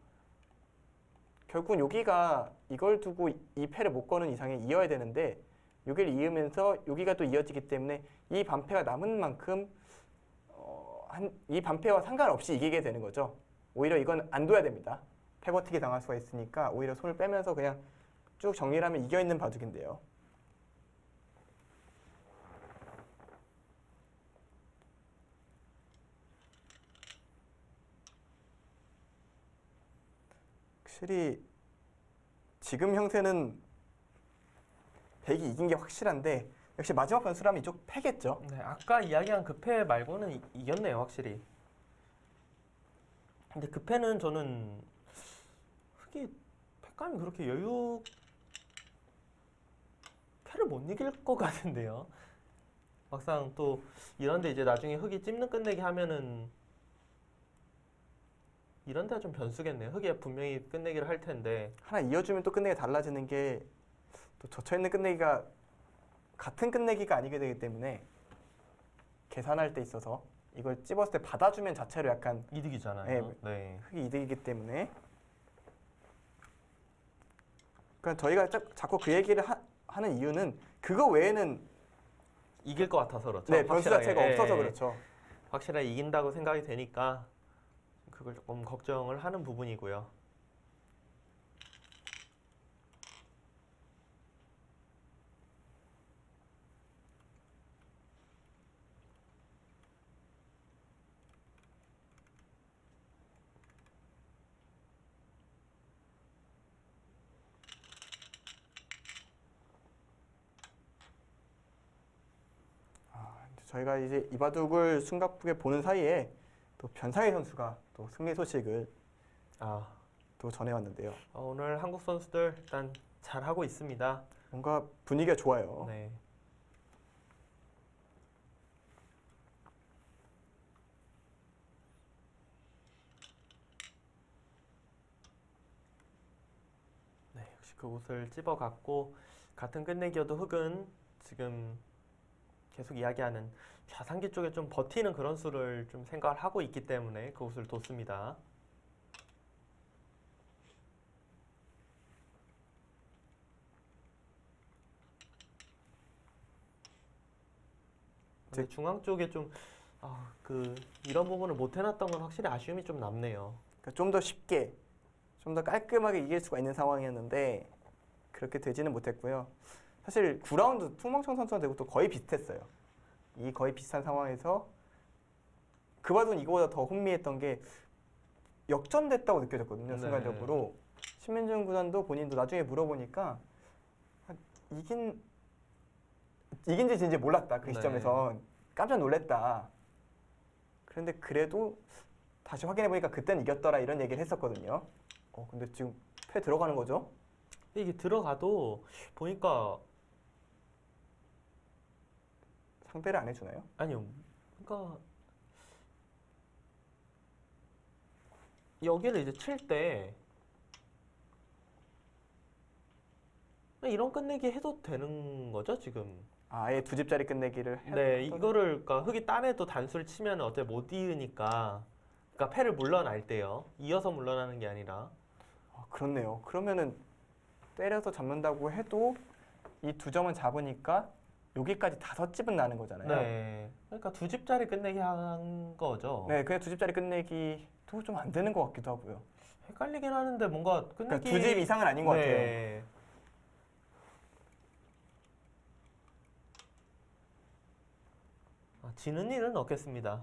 결국은 여기가 이걸 두고 이 패를 못 거는 이상에 이어야 되는데 여기를 이으면서 여기가 또 이어지기 때문에 이 반패가 남은 만큼 이 반패와 상관없이 이기게 되는 거죠. 오히려 이건 안 둬야 됩니다. 패버티기 당할 수가 있으니까 오히려 손을 빼면서 그냥 쭉 정리를 하면 이겨 있는 바둑인데요. 확실히 지금 형태는 백이 이긴 게 확실한데 역시 마지막 변수라면 이쪽 패겠죠. 네, 아까 이야기한 그 패 말고는 이겼네요, 확실히. 근데 그 패는 저는 흑이 패감이 그렇게 패를 못 이길 것 같은데요. 막상 또 이런데 이제 나중에 흑이 찝는 끝내기 하면은 이런 데가 좀 변수겠네요. 흑이 분명히 끝내기를 할 텐데. 하나 이어주면 또 끝내기 달라지는 게 또 젖혀있는 끝내기가 같은 끝내기가 아니게 되기 때문에 계산할 때 있어서 이걸 찝었을 때 받아주면 자체로 약간 이득이잖아요. 네. 흑이 이득이기 때문에 그러니까 저희가 자꾸 그 얘기를 하는 이유는 그거 외에는 이길 것 같아서 그렇죠. 네, 변수 자체가 예, 없어서 예. 그렇죠. 확실하게 이긴다고 생각이 되니까 그걸 조금 걱정을 하는 부분이고요. 저희가 이제 이 바둑을 숨가쁘게 보는 사이에 또 변상희 선수가 또 승리 소식을 아, 또 전해왔는데요. 오늘 한국 선수들 일단 잘 하고 있습니다. 뭔가 분위기가 좋아요. 네. 네, 역시 그 옷을 찝어갔고 같은 끝내기여도 흑은 지금 계속 이야기하는 좌상기 쪽에 좀 버티는 그런 수를 좀 생각을 하고 있기 때문에 그 옷을 뒀습니다. 근데 중앙 쪽에 좀 이런 부분을 못 해놨던 건 확실히 아쉬움이 좀 남네요. 그러니까 좀 더 쉽게, 좀 더 깔끔하게 이길 수가 있는 상황이었는데 그렇게 되지는 못했고요. 사실 9라운드 퉁멍청 선수한테 또 거의 비슷했어요. 이 거의 비슷한 상황에서 그 바둑은 이거보다 더 흥미했던 게 역전됐다고 느껴졌거든요. 네. 순간적으로. 신민준 구단도 본인도 나중에 물어보니까 이긴지 진지 몰랐다. 그 네. 시점에선 깜짝 놀랐다. 그런데 그래도 다시 확인해 보니까 그때는 이겼더라 이런 얘기를 했었거든요. 근데 지금 패 들어가는 거죠? 근데 이게 들어가도 보니까 상대를 안 해주나요? 아니요. 그러니까 여기를 이제 칠 때 이런 끝내기 해도 되는 거죠, 지금? 아예 두 집짜리 끝내기를 네, 이거를 그러니까 흑이 딴에도 단수를 치면 어차피 못 이으니까 그러니까 패를 물러날 때요. 이어서 물러나는 게 아니라. 그렇네요. 그러면은 때려서 잡는다고 해도 이 두 점은 잡으니까 여기까지 5집은 나는 거잖아요. 네. 그러니까 두 집짜리 끝내기 한 거죠. 네, 그냥 두 집짜리 끝내기도 좀 안 되는 것 같기도 하고요. 헷갈리긴 하는데 뭔가 그러니까 끝내기 두 집 이상은 아닌 것 같아요. 네. 지는 일은 없겠습니다.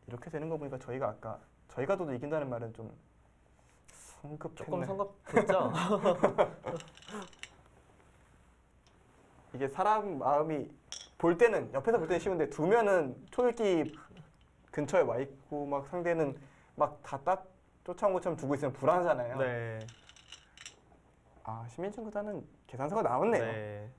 이렇게 되는 거 보니까 저희가 아까 저희가 둬도 이긴다는 말은 좀 조금 성급했나요? 성급했죠? 이게 사람 마음이 볼 때는 옆에서 볼 때는 쉬운데 두면은 초읽기 근처에 와 있고 막 상대는 막 다 쫓아온 것처럼 두고 있으면 불안하잖아요. 네. 신민준 구단은 계산서가 나왔네요. 네.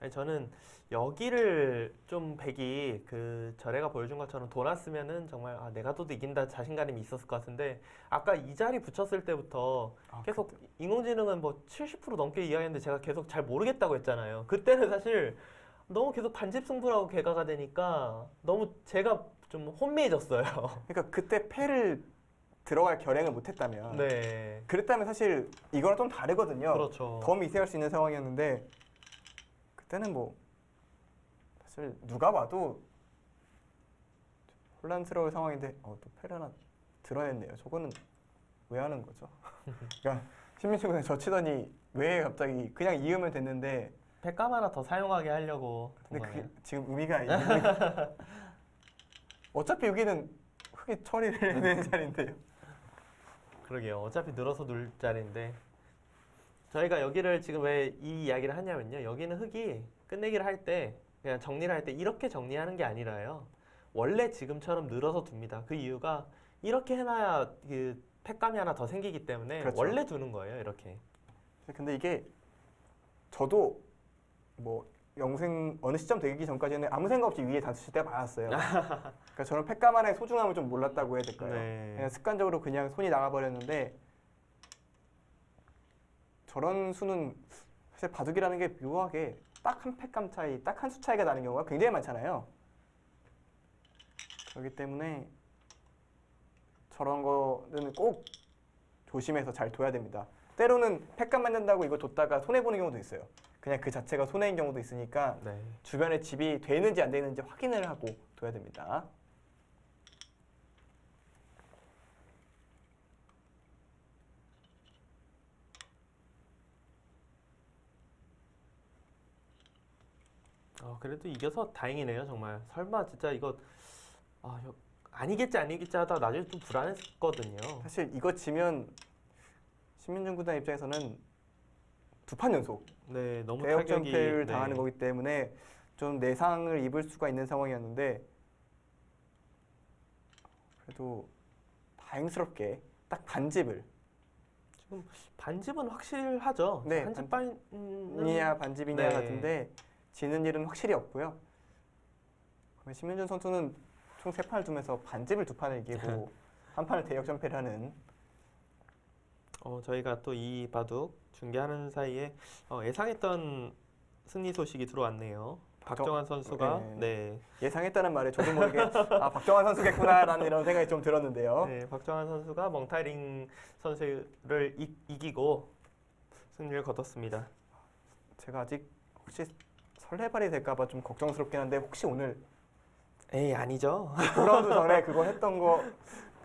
아니, 저는 여기를 좀 백이 그 절애가 보여준 것처럼 돌았으면은 정말 내가 둬도 이긴다 자신감이 있었을 것 같은데 아까 이 자리 붙였을 때부터 계속 인공지능은 뭐 70% 넘게 이해했는데 제가 계속 잘 모르겠다고 했잖아요. 그때는 사실 너무 계속 반집 승부라고 개가가 되니까 너무 제가 좀 혼미해졌어요. 그러니까 그때 패를 들어갈 결행을 못했다면 네. 그랬다면 사실 이거랑 좀 다르거든요. 그렇죠. 더 미세할 수 있는 상황이었는데 그때는 뭐 사실 누가 봐도 혼란스러울 상황인데 또 패를 하나 드러냈네요. 저거는 왜 하는 거죠? 그러니까 신민철 군이 젖히더니 왜 갑자기 그냥 이으면 됐는데 팩감 하나 더 사용하게 하려고 둔 근데 거예요. 그게 지금 의미가 어차피 여기는 흙이 처리를 해야 되는 자리인데요. 그러게요. 어차피 늘어서 놀 자리인데 저희가 여기를 지금 왜 이 이야기를 하냐면요. 여기는 흙이 끝내기를 할 때 그냥 정리를 할 때 이렇게 정리하는 게 아니라요. 원래 지금처럼 늘어서 둡니다. 그 이유가 이렇게 해놔야 그 팩감이 하나 더 생기기 때문에 그렇죠. 원래 두는 거예요. 이렇게. 근데 이게 저도 뭐 영생 어느 시점 되기 전까지는 아무 생각 없이 위에 닿으실 때가 많았어요. 그러니까 저는 팩감 하나의 소중함을 좀 몰랐다고 해야 될까요? 네. 그냥 습관적으로 그냥 손이 나가버렸는데 저런 수는 사실 바둑이라는 게 묘하게 딱 한 팩감 차이, 딱 한 수 차이가 나는 경우가 굉장히 많잖아요. 그렇기 때문에 저런 거는 꼭 조심해서 잘 둬야 됩니다. 때로는 팩감 만든다고 이거 뒀다가 손해보는 경우도 있어요. 그냥 그 자체가 손해인 경우도 있으니까 네. 주변에 집이 되는지 안 되는지 확인을 하고 둬야 됩니다. 그래도 이겨서 다행이네요. 정말. 설마 진짜 이거 아니겠지 아니겠지 하다 나중에 좀 불안했거든요. 사실 이거 지면 신민준 구단 입장에서는 두 판 연속 네, 너무 대역전패를 네. 당하는 거기 때문에 좀 내상을 입을 수가 있는 상황이었는데 그래도 다행스럽게 딱 반집을 지금 반집은 확실하죠. 네, 한집 반은 이냐 반집이냐 네. 같은데 지는 일은 확실히 없고요. 그러면 신민준 선수는 총 3판을 두면서 반집을 2판을 이기고 한 판을 대역전패를 하는 저희가 또 이 바둑 중계하는 사이에 예상했던 승리 소식이 들어왔네요. 박정환 선수가 네. 예상했다는 말에 저도 모르게 박정환 선수겠구나라는 이런 생각이 좀 들었는데요. 네, 박정환 선수가 멍타이링 선수를 이기고 승리를 거뒀습니다. 제가 아직 혹시 설레발이 될까봐 좀 걱정스럽긴 한데 혹시 오늘 에이 아니죠. 9라운드 전에 그거 했던 거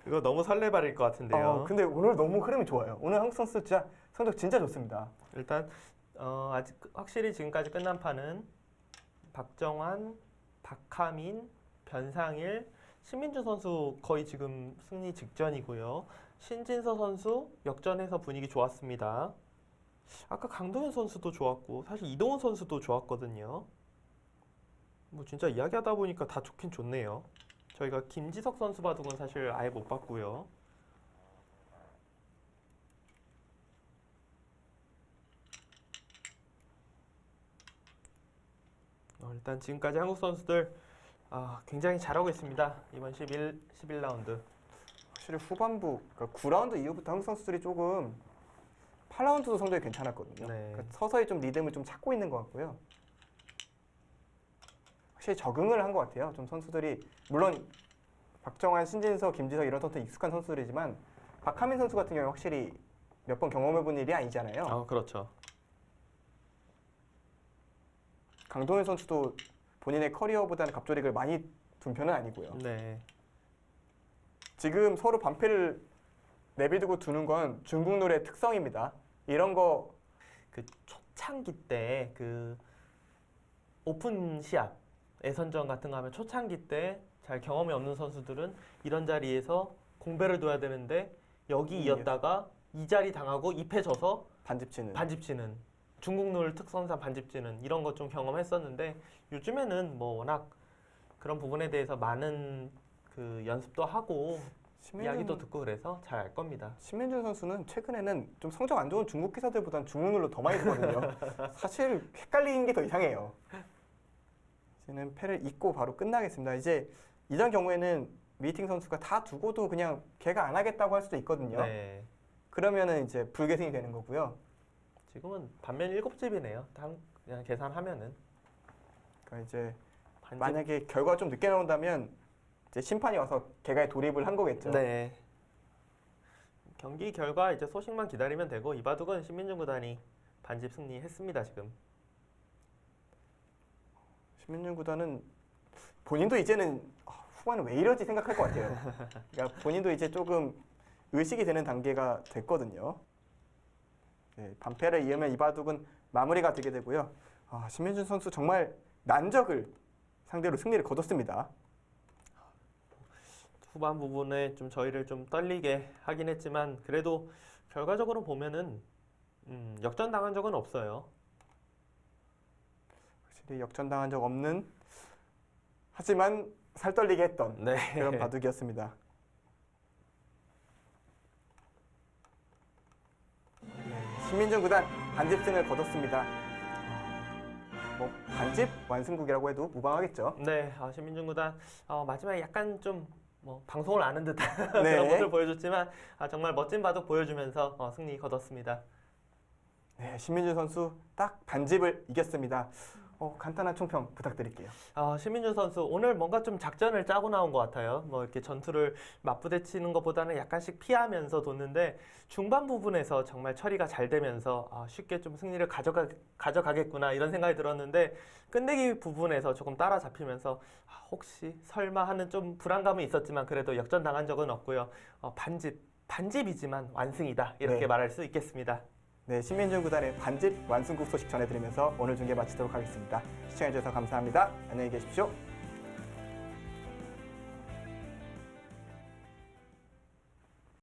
그거 너무 설레발일 것 같은데요. 근데 오늘 너무 흐름이 좋아요. 오늘 한국 선수 진짜 성적 진짜 좋습니다. 일단 아직 확실히 지금까지 끝난 판은 박정환, 박하민, 변상일, 신민주 선수 거의 지금 승리 직전이고요. 신진서 선수 역전해서 분위기 좋았습니다. 아까 강동현 선수도 좋았고 사실 이동훈 선수도 좋았거든요. 뭐 진짜 이야기하다 보니까 다 좋긴 좋네요. 저희가 김지석 선수 바둑은 사실 아예 못 봤고요. 일단 지금까지 한국 선수들 굉장히 잘하고 있습니다. 이번 11라운드. 확실히 후반부 그러니까 9라운드 이후부터 한국 선수들이 조금 8라운드도 성적이 괜찮았거든요. 네. 그러니까 서서히 좀 리듬을 좀 찾고 있는 것 같고요. 확실히 적응을 한 것 같아요. 좀 선수들이 물론 박정환, 신진서, 김지석 이런 선수 익숙한 선수들이지만 박하민 선수 같은 경우는 확실히 몇 번 경험해본 일이 아니잖아요. 그렇죠. 강동현 선수도 본인의 커리어보다는 갑조릭을 많이 둔 편은 아니고요. 네. 지금 서로 반패를 내비두고 두는 건 중국 룰의 특성입니다. 이런 거 그 초창기 때 그 오픈 시합 예선전 같은 거 하면 초창기 때 잘 경험이 없는 선수들은 이런 자리에서 공배를 둬야 되는데 여기 이었다가 이 자리 당하고 2패 져서 반집치는 반집지는 중국 룰 특성상 반집지는 이런 거 좀 경험했었는데 요즘에는 뭐 워낙 그런 부분에 대해서 많은 그 연습도 하고 이야기도 듣고 그래서 잘 알 겁니다. 신민준 선수는 최근에는 좀 성적 안 좋은 중국 기사들보다는 중국 룰로 더 많이 두거든요. 사실 헷갈리는 게 더 이상해요. 이제는 패를 잇고 바로 끝나겠습니다. 이제 이전 경우에는 미팅 선수가 다 두고도 그냥 걔가 안 하겠다고 할 수도 있거든요. 네. 그러면은 이제 불계승이 되는 거고요. 지금은 반면 7집이네요. 그냥 계산하면은. 그러니까 이제 반집. 만약에 결과가 좀 늦게 나온다면 이제 심판이 와서 걔가 돌입을 한 거겠죠. 네. 경기 결과 이제 소식만 기다리면 되고 이바둑은 신민준 구단이 반집 승리했습니다 지금. 신민준 구단은 본인도 이제는 후반은 왜 이러지 생각할 것 같아요. 그러니까 본인도 이제 조금 의식이 되는 단계가 됐거든요. 네, 반패를 이으면 이바둑은 마무리가 되게 되고요. 신민준 선수 정말 난적을 상대로 승리를 거뒀습니다. 후반 부분에 좀 저희를 좀 떨리게 하긴 했지만 그래도 결과적으로 보면은 역전당한 적은 없어요. 확실히 역전당한 적 없는 하지만 살떨리게 했던 네. 그런 바둑이었습니다. 네, 신민준 구단 반집승을 거뒀습니다. 뭐 반집 완승국이라고 해도 무방하겠죠. 네, 신민준 구단 마지막에 약간 좀 뭐 방송을 아는 듯한 네. 그런 모습을 보여줬지만 정말 멋진 바둑 보여주면서 승리 거뒀습니다. 네, 신민준 선수 딱 반집을 이겼습니다. 간단한 총평 부탁드릴게요. 신민준 선수 오늘 뭔가 좀 작전을 짜고 나온 것 같아요. 뭐 이렇게 전투를 맞부대치는 것보다는 약간씩 피하면서 뒀는데 중반 부분에서 정말 처리가 잘 되면서 쉽게 좀 승리를 가져가겠구나 이런 생각이 들었는데 끝내기 부분에서 조금 따라잡히면서 혹시 설마 하는 좀 불안감이 있었지만 그래도 역전당한 적은 없고요. 반집이지만 완승이다 이렇게 네. 말할 수 있겠습니다. 네, 신민준 구단의 반집 완승국 소식 전해드리면서 오늘 중계 마치도록 하겠습니다. 시청해주셔서 감사합니다. 안녕히 계십시오.